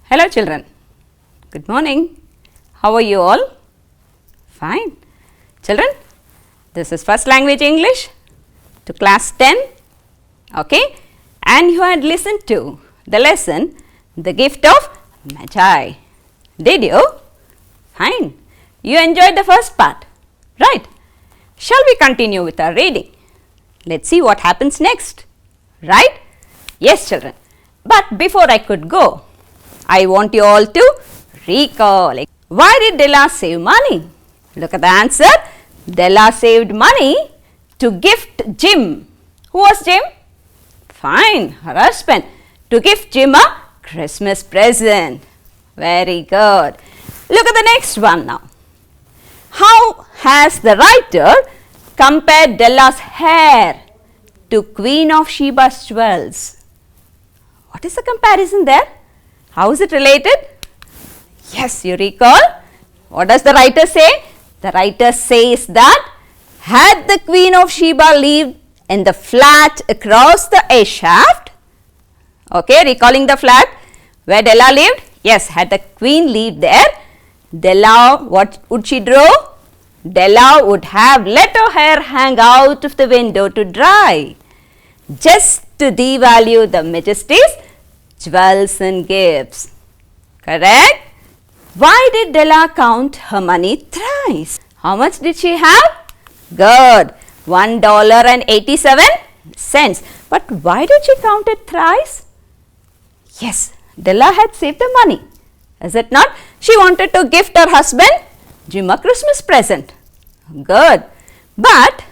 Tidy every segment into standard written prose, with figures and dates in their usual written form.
Hello children, good morning. How are you all? Fine. Children, this is first language English to class 10, okay, and you had listened to the lesson, The Gift of Magi. Did you? Fine. You enjoyed the first part, right? Shall we continue with our reading? Let's see what happens next, right? Yes children, but before I could go, I want you all to recall. Why did Della save money? Look at the answer. Della saved money to gift Jim. Who was Jim? Fine, her husband. To gift Jim a Christmas present. Very good. Look at the next one now. How has the writer compared Della's hair to Queen of Sheba's jewels? What is the comparison there? How is it related? Yes, you recall. What does the writer say? The writer says that had the Queen of Sheba lived in the flat across the A shaft, okay, recalling the flat where Della lived, yes, had the Queen lived there, Della, what would she do? Della would have let her hair hang out of the window to dry, just to devalue the Majesty's jewels and gifts. Correct? Why did Della count her money thrice? How much did she have? Good. $1.87. But why did she count it thrice? Yes, Della had saved the money. Is it not? She wanted to gift her husband Jim a Christmas present. Good. But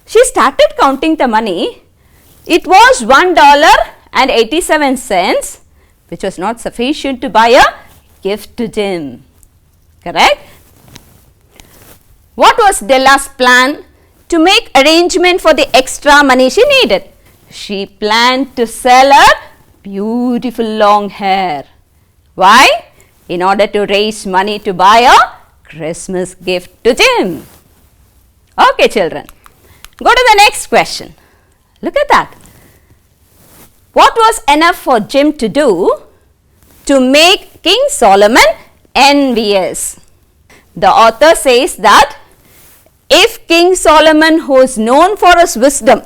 she started counting the money. It was $1.87, which was not sufficient to buy a gift to Jim. Correct? What was Della's plan to make arrangement for the extra money she needed? She planned to sell her beautiful long hair. Why? In order to raise money to buy a Christmas gift to Jim. Okay children, go to the next question. Look at that. What was enough for Jim to do to make King Solomon envious? The author says that if King Solomon, who is known for his wisdom,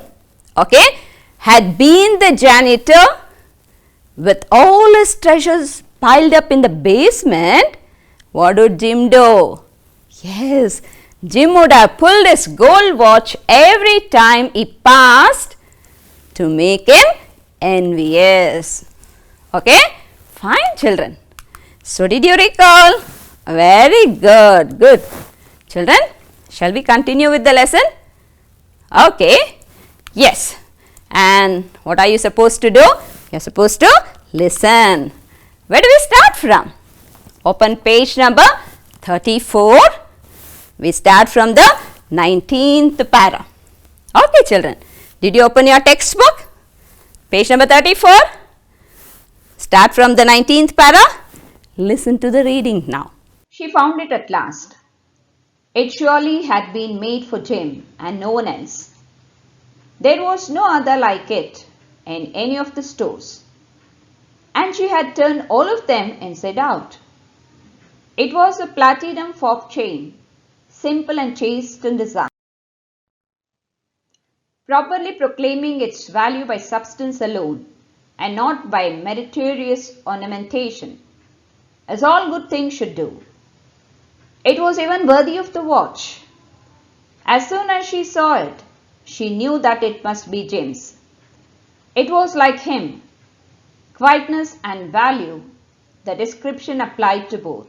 okay, had been the janitor with all his treasures piled up in the basement, what would Jim do? Yes, Jim would have pulled his gold watch every time he passed to make him envious. Okay, fine children. So did you recall? Very good, good. Children, shall we continue with the lesson? Okay, yes. And what are you supposed to do? You are supposed to listen. Where do we start from? Open page number 34. We start from the 19th para. Okay children, did you open your textbook? Page number 34. Start from the 19th para. Listen to the reading now. She found it at last. It surely had been made for Jim and no one else. There was no other like it in any of the stores, and she had turned all of them inside out. It was a platinum fob chain, simple and chaste in design, properly proclaiming its value by substance alone and not by meritorious ornamentation, as all good things should do. It was even worthy of the watch. As soon as she saw it, she knew that it must be Jim's. It was like him. Quietness and value, the description applied to both.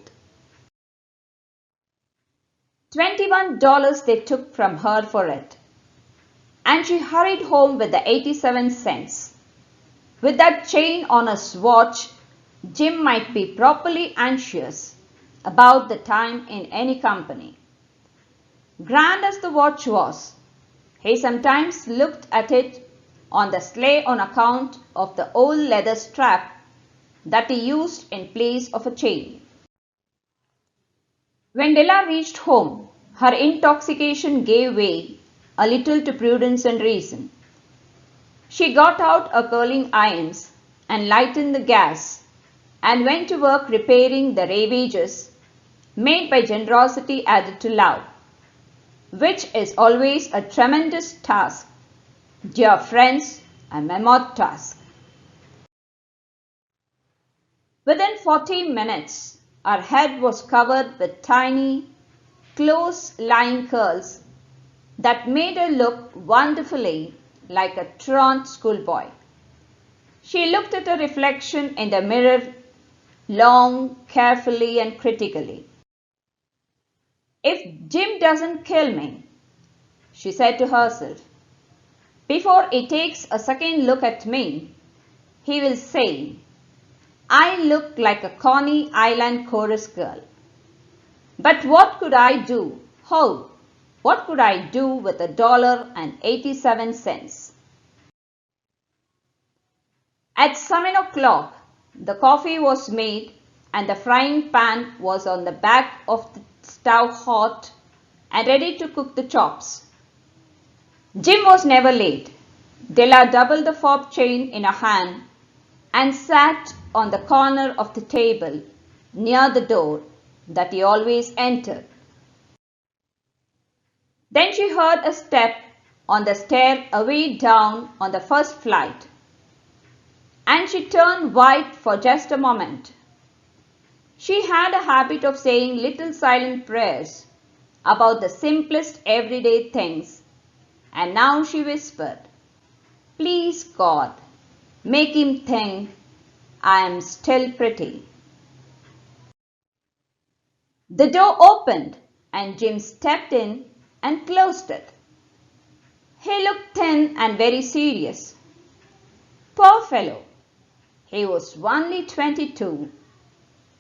$21 they took from her for it, and she hurried home with the 87 cents. With that chain on his watch, Jim might be properly anxious about the time in any company. Grand as the watch was, he sometimes looked at it on the sleigh on account of the old leather strap that he used in place of a chain. When Della reached home, her intoxication gave way a little to prudence and reason. She got out her curling irons and lightened the gas and went to work repairing the ravages made by generosity added to love, which is always a tremendous task. Dear friends, a mammoth task. Within 40 minutes, her head was covered with tiny, close-lying curls that made her look wonderfully like a truant schoolboy. She looked at her reflection in the mirror long, carefully and critically. If Jim doesn't kill me, she said to herself, before he takes a second look at me, he will say, I look like a Coney Island chorus girl. But what could I do? Oh, what could I do with $1.87? At 7 o'clock, the coffee was made and the frying pan was on the back of the stove hot and ready to cook the chops. Jim was never late. Della doubled the fob chain in her hand and sat on the corner of the table near the door that he always entered. Then she heard a step on the stair away down on the first flight, and she turned white for just a moment. She had a habit of saying little silent prayers about the simplest everyday things, and now she whispered, Please God, make him think I am still pretty. The door opened and Jim stepped in and closed it. He looked thin and very serious. Poor fellow, he was only 22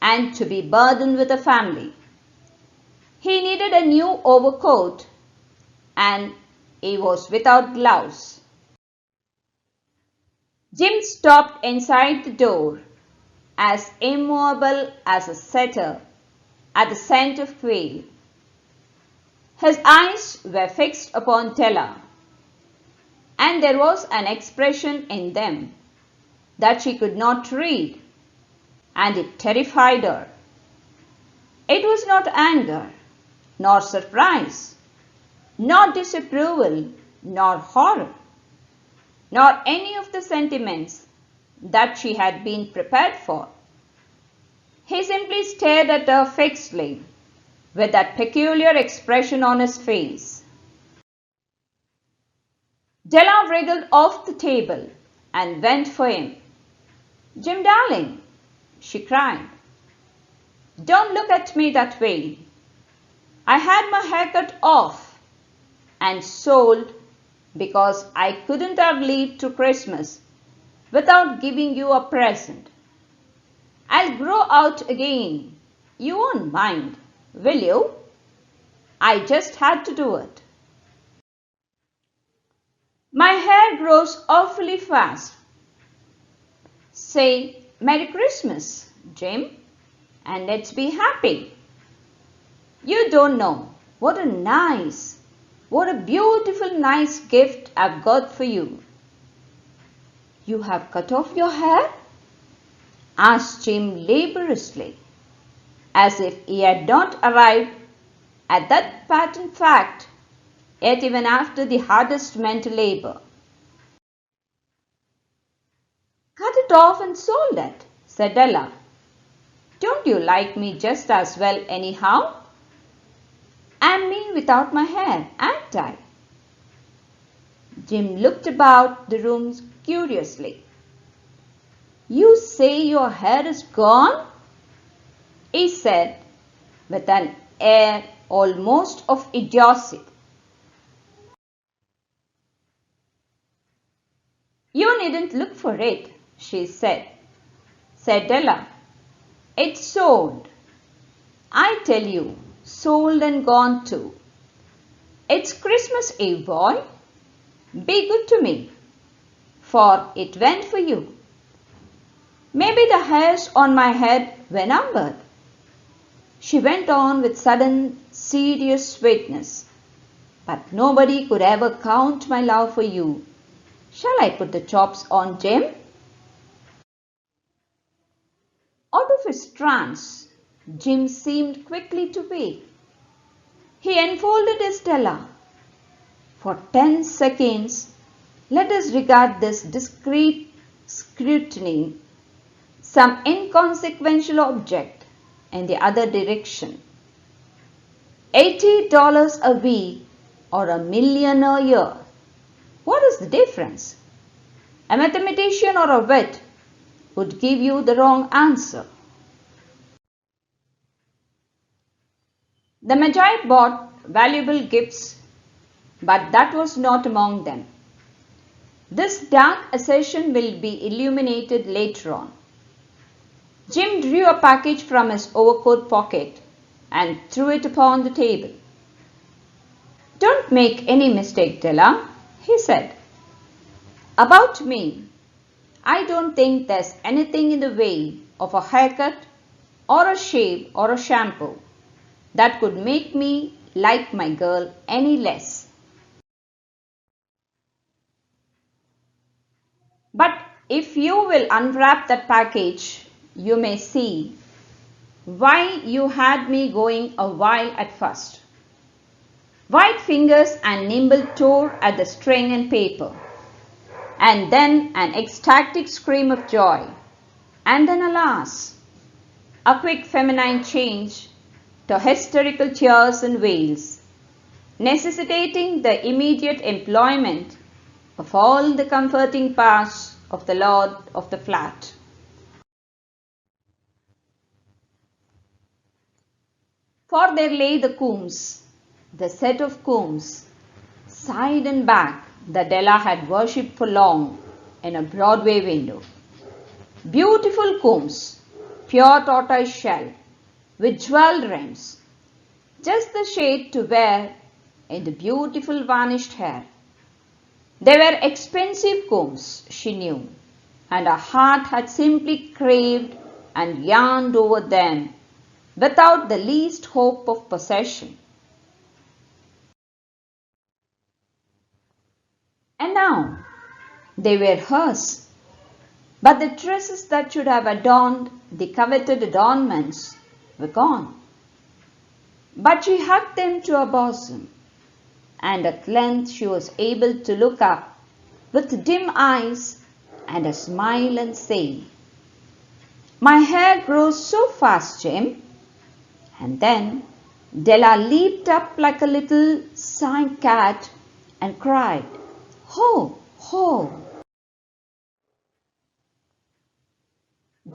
and to be burdened with a family. He needed a new overcoat and he was without gloves. Jim stopped inside the door, as immovable as a setter at the scent of quail. His eyes were fixed upon Della, and there was an expression in them that she could not read, and it terrified her. It was not anger, nor surprise, nor disapproval, nor horror, nor any of the sentiments that she had been prepared for. He simply stared at her fixedly, with that peculiar expression on his face. Della wriggled off the table and went for him. Jim, darling, she cried, don't look at me that way. I had my hair cut off and sold because I couldn't have lived to Christmas without giving you a present. I'll grow out again. You won't mind, will you? I just had to do it. My hair grows awfully fast. Say Merry Christmas, Jim, and let's be happy. You don't know what a beautiful nice gift I've got for you. You have cut off your hair? Asked Jim laboriously, as if he had not arrived at that patent fact yet even after the hardest mental labor. Cut it off and sold it, said Della. Don't you like me just as well anyhow? I'm me without my hair, ain't I? Jim looked about the room curiously. You say your hair is gone? He said with an air almost of idiocy. You needn't look for it, she said Della. It's sold. I tell you, sold and gone too. It's Christmas Eve, boy. Be good to me, for it went for you. Maybe the hairs on my head were numbered. She went on with sudden, serious sweetness. But nobody could ever count my love for you. Shall I put the chops on, Jim? of his trance, Jim seemed quickly to wake. He enfolded his Della. For 10 seconds, let us regard this discreet scrutiny, some inconsequential object in the other direction. $80 a week or $1 million a year. What is the difference? A mathematician or a wit would give you the wrong answer. The Magi bought valuable gifts, but that was not among them. This dark assertion will be illuminated later on. Jim drew a package from his overcoat pocket and threw it upon the table. "Don't make any mistake, Della," he said. "About me, I don't think there's anything in the way of a haircut or a shave or a shampoo that could make me like my girl any less. But if you will unwrap that package, you may see why you had me going a while at first." White fingers and nimble tore at the string and paper, and then an ecstatic scream of joy, and then alas, a quick feminine change to hysterical tears and wails, necessitating the immediate employment of all the comforting powers of the lord of the flat. For there lay the Coombs, the set of Coombs, side and back, that Della had worshipped for long in a Broadway window. Beautiful Coombs, pure tortoise shell, with jewelled rims, just the shade to wear in the beautiful varnished hair. They were expensive Coombs, she knew, and her heart had simply craved and yearned over them without the least hope of possession. And now they were hers, but the tresses that should have adorned the coveted adornments were gone. But she hugged them to her bosom, and at length she was able to look up with dim eyes and a smile and say, "My hair grows so fast, Jim." And then Della leaped up like a little sighing cat and cried, "Ho, ho!"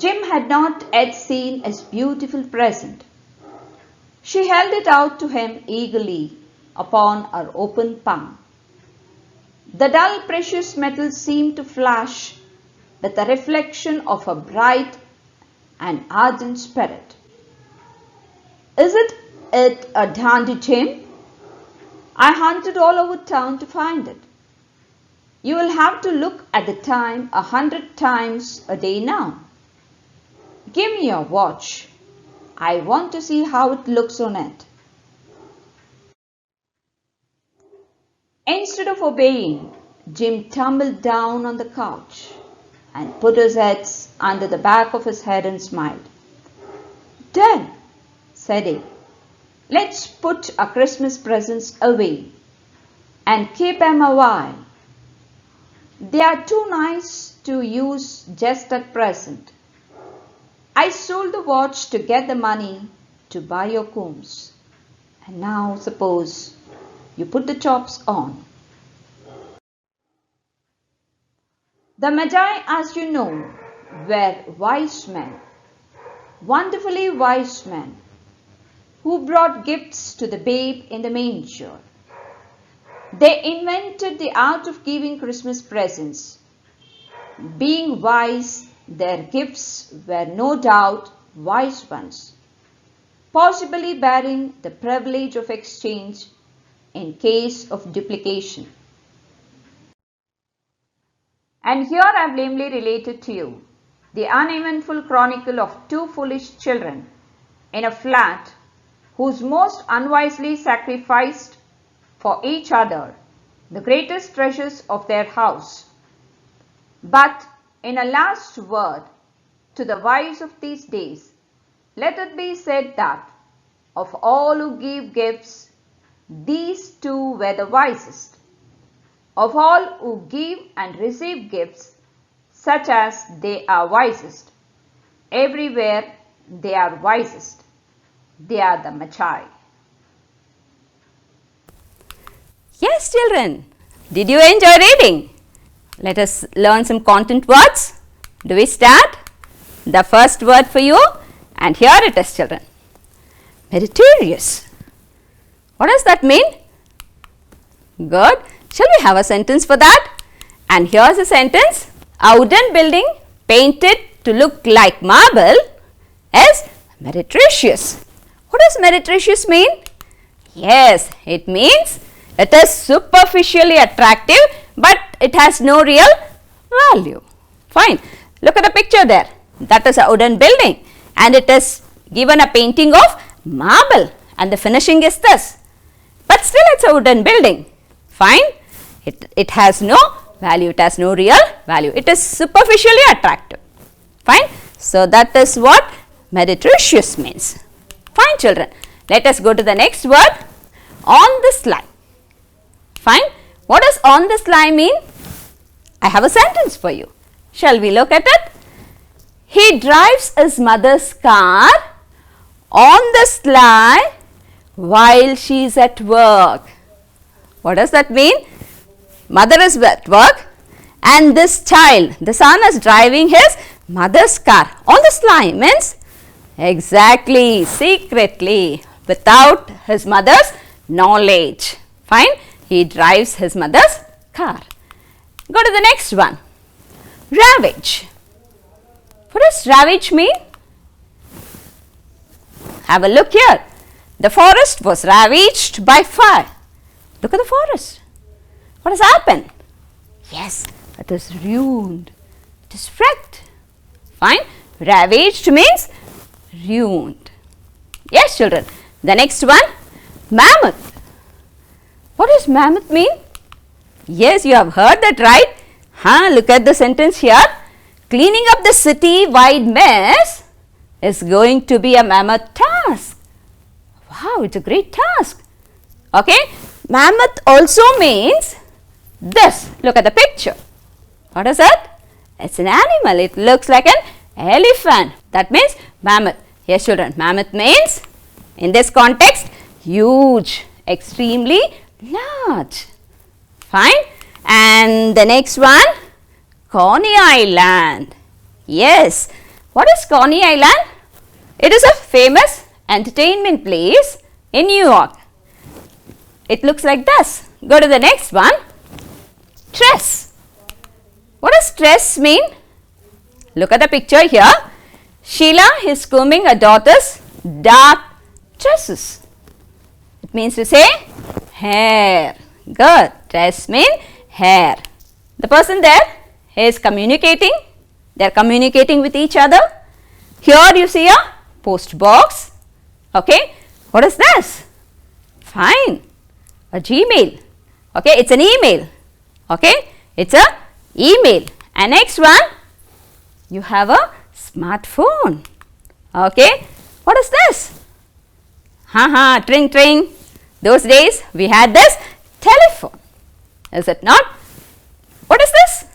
Jim had not yet seen his beautiful present. She held it out to him eagerly upon her open palm. The dull precious metal seemed to flash with the reflection of a bright and ardent spirit. "Is it a dandy, Jim? I hunted all over town to find it. You will have to look at the time 100 times a day now. Give me your watch. I want to see how it looks on it." Instead of obeying, Jim tumbled down on the couch and put his head under the back of his head and smiled. "Dad," said he, "let's put our Christmas presents away and keep them a while. They are too nice to use just at present. I sold the watch to get the money to buy your combs. And now suppose you put the tops on." The Magi, as you know, were wise men, wonderfully wise men, who brought gifts to the babe in the manger. They invented the art of giving Christmas presents. Being wise, their gifts were no doubt wise ones, possibly bearing the privilege of exchange in case of duplication. And here I have lamely related to you the uneventful chronicle of two foolish children in a flat whose most unwisely sacrificed for each other the greatest treasures of their house. But in a last word to the wives of these days, Let it be said that of all who give gifts, these two were the wisest. Of all who give and receive gifts, such as they are wisest. Everywhere they are wisest. They are the Magi. Yes, children. Did you enjoy reading? Let us learn some content words. Do we start? The first word for you, and here it is, children. Meritorious. What does that mean? Good. Shall we have a sentence for that? And here's a sentence. A wooden building painted to look like marble is meretricious. What does meretricious mean? Yes, it means it is superficially attractive, but it has no real value. Fine. Look at the picture there. That is a wooden building, and it is given a painting of marble, and the finishing is this. But still it's a wooden building. Fine. It has no value. It has no real value. It is superficially attractive. Fine. So that is what meretricious means. Fine, children. Let us go to the next word. On the slide. Fine. What does on the sly mean? I have a sentence for you. Shall we look at it? He drives his mother's car on the sly while she is at work. What does that mean? Mother is at work and this child, the son, is driving his mother's car on the sly. Means exactly, secretly, without his mother's knowledge. Fine. He drives his mother's car. Go to the next one. Ravage. What does ravage mean? Have a look here. The forest was ravaged by fire. Look at the forest. What has happened? Yes, it is ruined. It is wrecked. Fine. Ravaged means ruined. Yes, children. The next one. Mammoth. What does mammoth mean? Yes, you have heard that, right? Look at the sentence here. Cleaning up the city-wide mess is going to be a mammoth task. Wow, it's a great task. Okay. Mammoth also means this. Look at the picture. What is it? It's an animal. It looks like an elephant. That means mammoth. Yes, children. Mammoth means, in this context, huge, extremely large. Fine. And the next one, Coney Island. Yes. What is Coney Island? It is a famous entertainment place in New York. It looks like this. Go to the next one. Tress. What does tress mean? Look at the picture here. Sheila is combing her daughter's dark tresses. It means to say hair. Good. Tress means hair. The person there is communicating. They are communicating with each other. Here you see a post box. Okay. What is this? Fine. A Gmail. Okay. It's an email. Okay. It's a email. And next one, you have a smartphone. Okay. What is this? Tring tring. Those days we had this telephone. Is it not? What is this?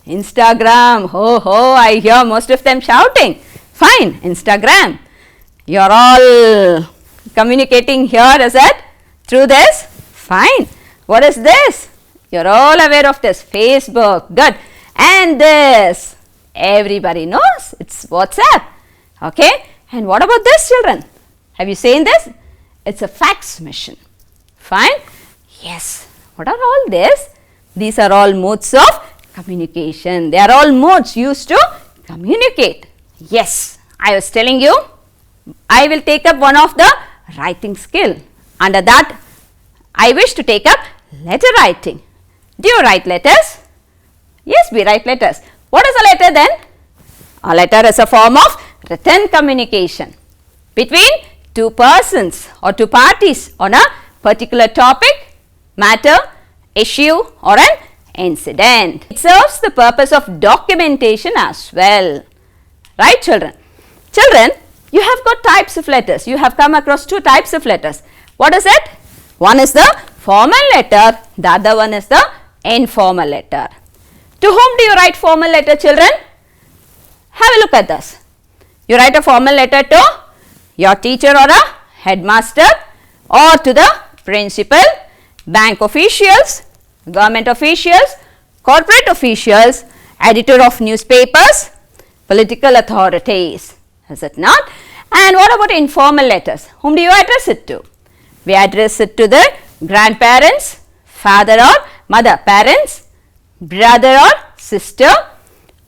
Instagram. Ho, I hear most of them shouting. Fine, Instagram. You're all communicating here, is it? Through this? Fine. What is this? You're all aware of this. Facebook. Good. And this? Everybody knows. It's WhatsApp. Okay. And what about this, children? Have you seen this? It's a fax machine. Fine. Yes. What are all this? These are all modes of communication. They are all modes used to communicate. Yes. I was telling you, I will take up one of the writing skill. Under that, I wish to take up letter writing. Do you write letters? Yes, we write letters. What is a letter then? A letter is a form of written communication between two persons or two parties on a particular topic, matter, issue or an incident. It serves the purpose of documentation as well. Right, children? Children, you have got types of letters. You have come across two types of letters. What is it? One is the formal letter, the other one is the informal letter. To whom do you write formal letter, children? Have a look at this. You write a formal letter to your teacher or a headmaster, or to the principal, bank officials, government officials, corporate officials, editor of newspapers, political authorities. Is it not? And what about informal letters? Whom do you address it to? We address it to the grandparents, father or mother, parents, brother or sister,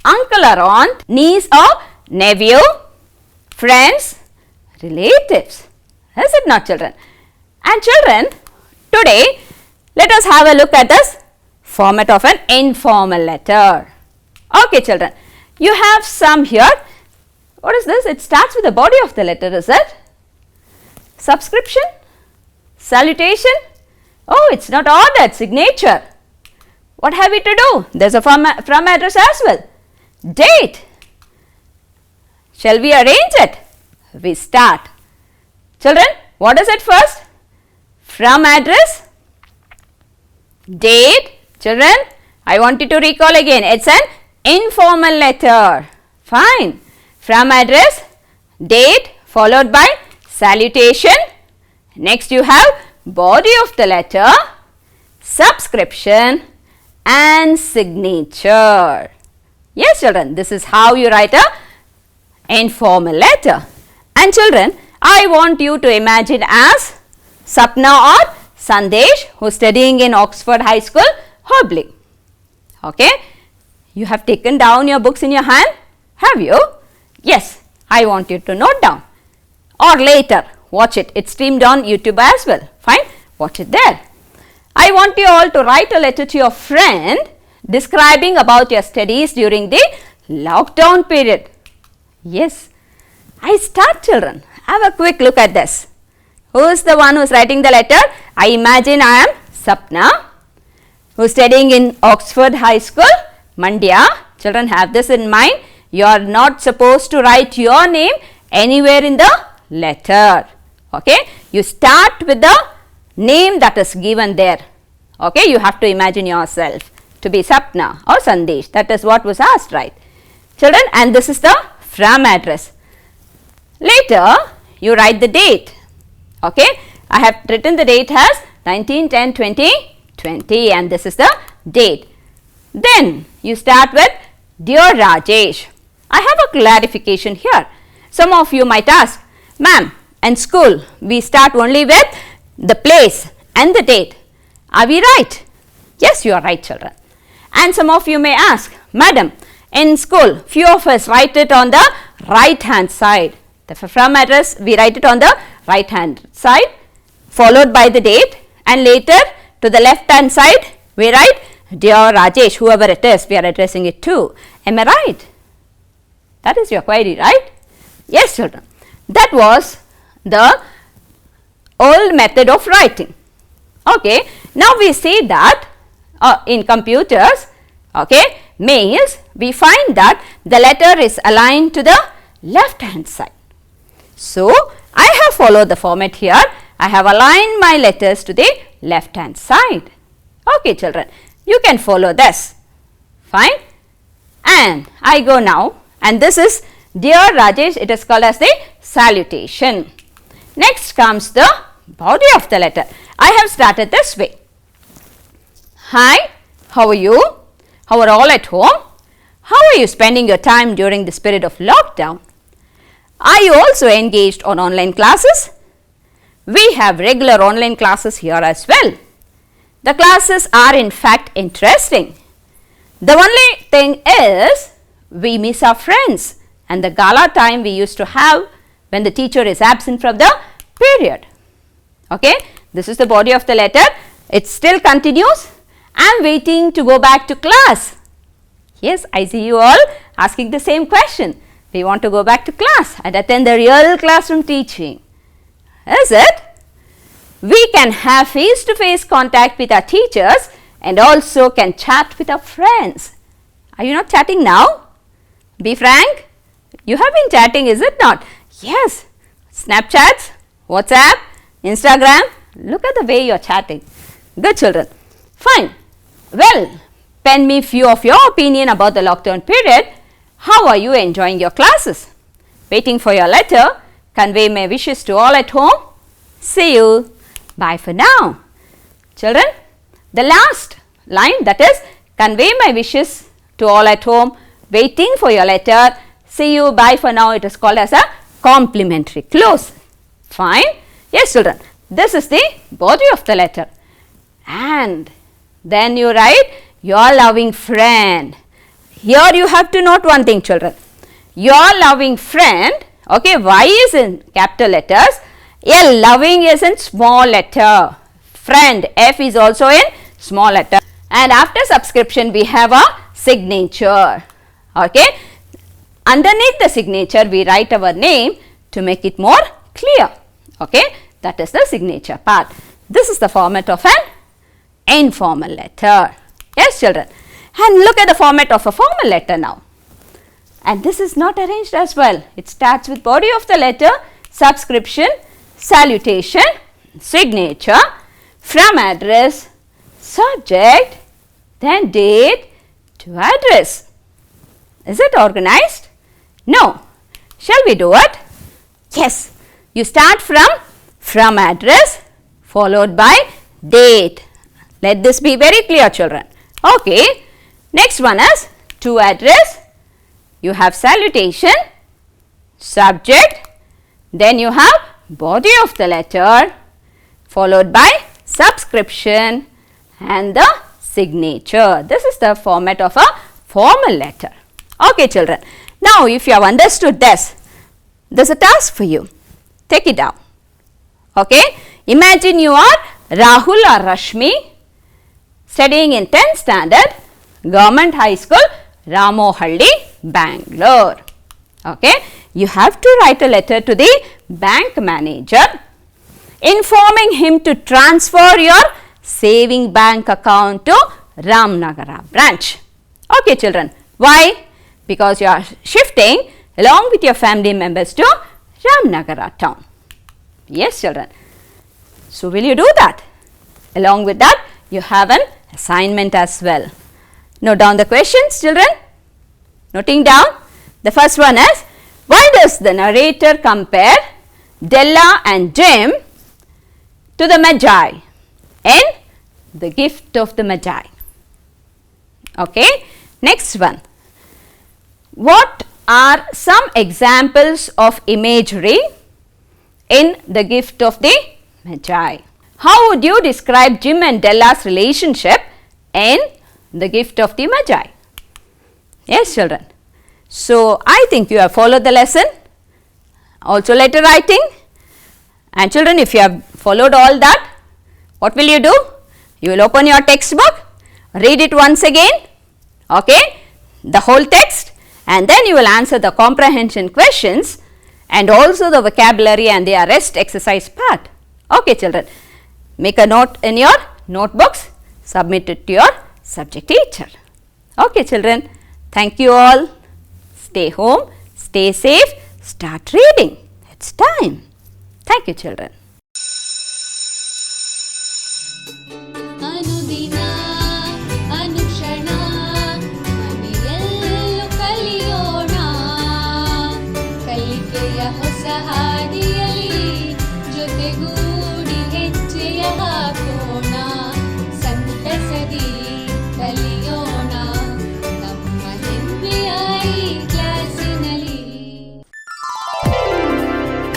uncle or aunt, niece or nephew, friends, relatives. Is it not, children? And children, today let us have a look at this format of an informal letter. Okay, children, you have some here. What is this? It starts with the body of the letter, is it? Subscription? Salutation? Oh, it's not ordered, signature. What have we to do? There's a from address as well. Date. Shall we arrange it? We start. Children, what is it first? From address, date. Children, I want you to recall again. It's an informal letter. Fine. From address, date followed by salutation. Next you have body of the letter, subscription and signature. Yes, children, this is how you write a informal letter. And children, I want you to imagine as Sapna or Sandesh, who is studying in Oxford High School, Hobli. Okay, you have taken down your books in your hand, have you? Yes, I want you to note down, or later watch it. It's streamed on YouTube as well. Fine, watch it there. I want you all to write a letter to your friend describing about your studies during the lockdown period. Yes, I start, children. Have a quick look at this. Who is the one who is writing the letter? I imagine I am Sapna, who is studying in Oxford High School, Mandya. Children, have this in mind. You are not supposed to write your name anywhere in the letter. Okay, you start with the name that is given there. Okay, you have to imagine yourself to be Sapna or Sandesh. That is what was asked, right? Children, and this is the from address. Later, you write the date. Okay, I have written the date as 19/10/2020 and this is the date. Then you start with Dear Rajesh. I have a clarification here. Some of you might ask, ma'am, in school we start only with the place and the date. Are we right? Yes, you are right, children. And some of you may ask, madam, in school few of us write it on the right hand side. The from address we write it on the right hand side followed by the date, and later to the left hand side we write Dear Rajesh, whoever it is we are addressing it to. Am I right? That is your query, right? Yes, children. That was the old method of writing. Okay, now we see that in computers, okay, mails, we find that the letter is aligned to the left hand side. So, I have followed the format here. I have aligned my letters to the left hand side. Okay, children, you can follow this. Fine. And I go now, and this is Dear Rajesh. It is called as the salutation. Next comes the body of the letter. I have started this way. Hi, how are you? How are all at home? How are you spending your time during this period of lockdown? Are you also engaged on online classes? We have regular online classes here as well. The classes are in fact interesting. The only thing is we miss our friends and the gala time we used to have when the teacher is absent from the period. Okay, this is the body of the letter. It still continues. I am waiting to go back to class. Yes, I see you all asking the same question. We want to go back to class and attend the real classroom teaching. Is it? We can have face-to-face contact with our teachers and also can chat with our friends. Are you not chatting now? Be frank. You have been chatting, is it not? Yes, Snapchats, WhatsApp, Instagram. Look at the way you are chatting. Good children. Fine. Well, pen me few of your opinion about the lockdown period. How are you enjoying your classes? Waiting for your letter. Convey my wishes to all at home. See you. Bye for now. Children, the last line, that is, convey my wishes to all at home. Waiting for your letter. See you. Bye for now. It is called as a complimentary close. Fine. Yes, children. This is the body of the letter. And then you write your loving friend. Here you have to note one thing, children. Your loving friend, okay, Y is in capital letters, L, loving is in small letter, friend, F is also in small letter, and after subscription we have a signature, okay. Underneath the signature we write our name to make it more clear, okay. That is the signature part. This is the format of an informal letter. Yes, children. And look at the format of a formal letter now. And this is not arranged as well. It starts with body of the letter, subscription, salutation, signature, from address, subject, then date to address. Is it organized? No. Shall we do it? Yes. You start from address followed by date. Let this be very clear, children. Okay. Next one is to address. You have salutation, subject, then you have body of the letter followed by subscription and the signature. This is the format of a formal letter. Okay, children. Now, if you have understood this, there is a task for you. Take it down. Okay. Imagine you are Rahul or Rashmi studying in 10th standard, Government High School, Ramohalli, Bangalore. Okay. You have to write a letter to the bank manager informing him to transfer your saving bank account to Ramnagara branch. Okay, children. Why? Because you are shifting along with your family members to Ramnagara town. Yes, children. So, will you do that? Along with that, you have an assignment as well. Note down the questions, children. Noting down. The first one is, why does the narrator compare Della and Jim to the Magi in The Gift of the Magi? Okay. Next one. What are some examples of imagery in The Gift of the Magi? How would you describe Jim and Della's relationship in The Gift of the Magi? Yes, children. So, I think you have followed the lesson, also letter writing, and children, if you have followed all that, what will you do? You will open your textbook, read it once again, okay, the whole text, and then you will answer the comprehension questions and also the vocabulary and the rest exercise part. Okay, children. Make a note in your notebooks, submit it to your subject teacher. Okay, children. Thank you all. Stay home, stay safe, start reading. It's time. Thank you, children. ಅನುದಿನ ಅನುಕ್ಷಣ ಮನೆಯಲ್ಲೂ ಕಲಿಯೋಣ ಕಲಿಕೆಯ ಹೊಸ ಹಾದಿಯಲ್ಲಿ ಜೊತೆಗೂಡಿ ಹೆಜ್ಜೆಯ